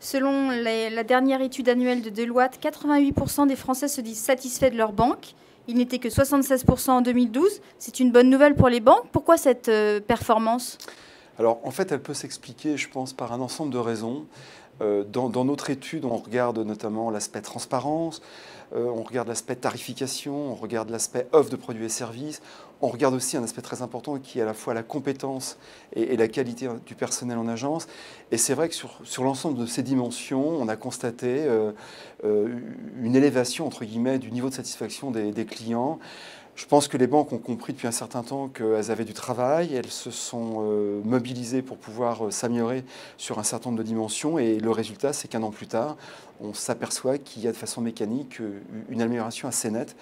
Selon la dernière étude annuelle de Deloitte, 88% des Français se disent satisfaits de leur banque. Il n'était que 76% en 2012. C'est une bonne nouvelle pour les banques. Pourquoi cette performance ? Alors, en fait, elle peut s'expliquer, je pense, par un ensemble de raisons. Dans notre étude, on regarde notamment l'aspect transparence, on regarde l'aspect tarification, on regarde l'aspect offre de produits et services, on regarde aussi un aspect très important qui est à la fois la compétence et la qualité du personnel en agence. Et c'est vrai que sur l'ensemble de ces dimensions, on a constaté une élévation, entre guillemets, du niveau de satisfaction des clients. Je pense que les banques ont compris depuis un certain temps qu'elles avaient du travail, elles se sont mobilisées pour pouvoir s'améliorer sur un certain nombre de dimensions et le résultat, c'est qu'un an plus tard, on s'aperçoit qu'il y a de façon mécanique une amélioration assez nette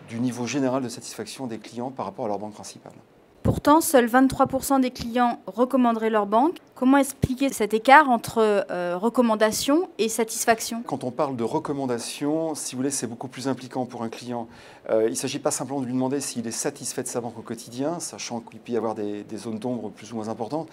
du niveau général de satisfaction des clients par rapport à leur banque principale. Pourtant, seuls 23% des clients recommanderaient leur banque. Comment expliquer cet écart entre recommandation et satisfaction ? Quand on parle de recommandation, si vous voulez, c'est beaucoup plus impliquant pour un client. Il ne s'agit pas simplement de lui demander s'il est satisfait de sa banque au quotidien, sachant qu'il peut y avoir des zones d'ombre plus ou moins importantes.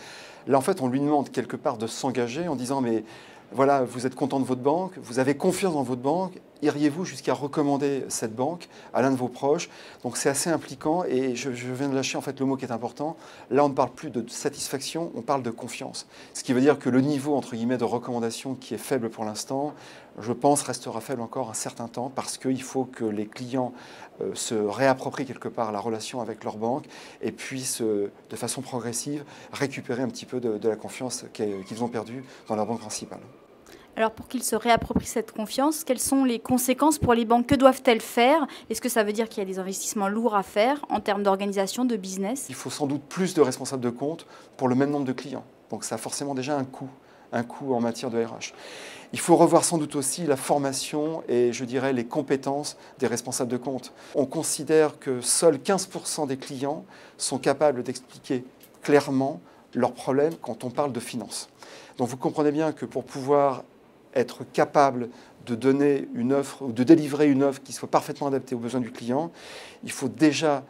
Là, en fait, on lui demande quelque part de s'engager en disant « mais voilà, vous êtes content de votre banque, vous avez confiance dans votre banque, iriez-vous jusqu'à recommander cette banque à l'un de vos proches ?» Donc c'est assez impliquant et je viens de lâcher en fait le mot qui est important. Là, on ne parle plus de satisfaction, on parle de confiance. Ce qui veut dire que le niveau, entre guillemets, de recommandation qui est faible pour l'instant, je pense, restera faible encore un certain temps parce qu'il faut que les clients se réapproprient quelque part la relation avec leur banque et puissent, de façon progressive, récupérer un petit peu de la confiance qu'ils ont perdue dans leur banque principale. Alors pour qu'ils se réapproprient cette confiance, quelles sont les conséquences pour les banques? Que doivent-elles faire? Est-ce que ça veut dire qu'il y a des investissements lourds à faire en termes d'organisation, de business? Il faut sans doute plus de responsables de compte pour le même nombre de clients. Donc ça a forcément déjà un coût en matière de RH. Il faut revoir sans doute aussi la formation et je dirais les compétences des responsables de compte. On considère que seuls 15% des clients sont capables d'expliquer clairement leurs problèmes quand on parle de finances. Donc vous comprenez bien que pour pouvoir être capable de donner une offre ou de délivrer une offre qui soit parfaitement adaptée aux besoins du client, il faut déjà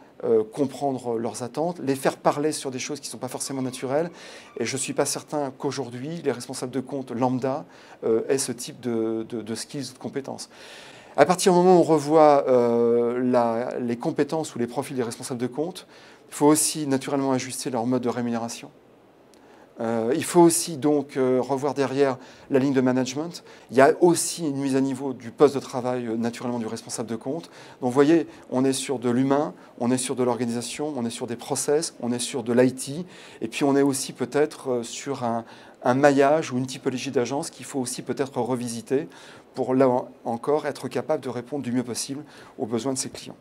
comprendre leurs attentes, les faire parler sur des choses qui ne sont pas forcément naturelles. Et je ne suis pas certain qu'aujourd'hui, les responsables de compte lambda aient ce type de skills, de compétences. À partir du moment où on revoit les compétences ou les profils des responsables de compte, il faut aussi naturellement ajuster leur mode de rémunération. Il faut aussi donc revoir derrière la ligne de management. Il y a aussi une mise à niveau du poste de travail naturellement du responsable de compte. Donc vous voyez, on est sur de l'humain, on est sur de l'organisation, on est sur des process, on est sur de l'IT, et puis on est aussi peut-être sur un maillage ou une typologie d'agence qu'il faut aussi peut-être revisiter pour là encore être capable de répondre du mieux possible aux besoins de ses clients.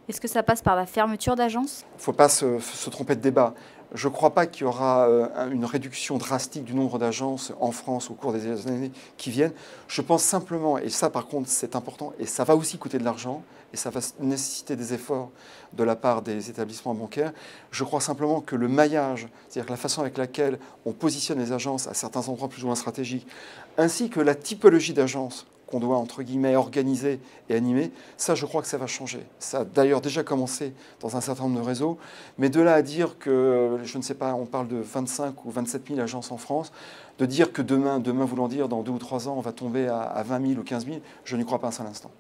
Est-ce que ça passe par la fermeture d'agences? Il ne faut pas se tromper de débat. Je ne crois pas qu'il y aura une réduction drastique du nombre d'agences en France au cours des années qui viennent. Je pense simplement, et ça par contre c'est important, et ça va aussi coûter de l'argent, et ça va nécessiter des efforts de la part des établissements bancaires, je crois simplement que le maillage, c'est-à-dire la façon avec laquelle on positionne les agences à certains endroits plus ou moins stratégiques, ainsi que la typologie d'agences qu'on doit, entre guillemets, organiser et animer, ça, je crois que ça va changer. Ça a d'ailleurs déjà commencé dans un certain nombre de réseaux, mais de là à dire que, je ne sais pas, on parle de 25 ou 27 000 agences en France, de dire que demain voulant dire dans 2 ou 3 ans, on va tomber à 20 000 ou 15 000, je n'y crois pas un seul instant.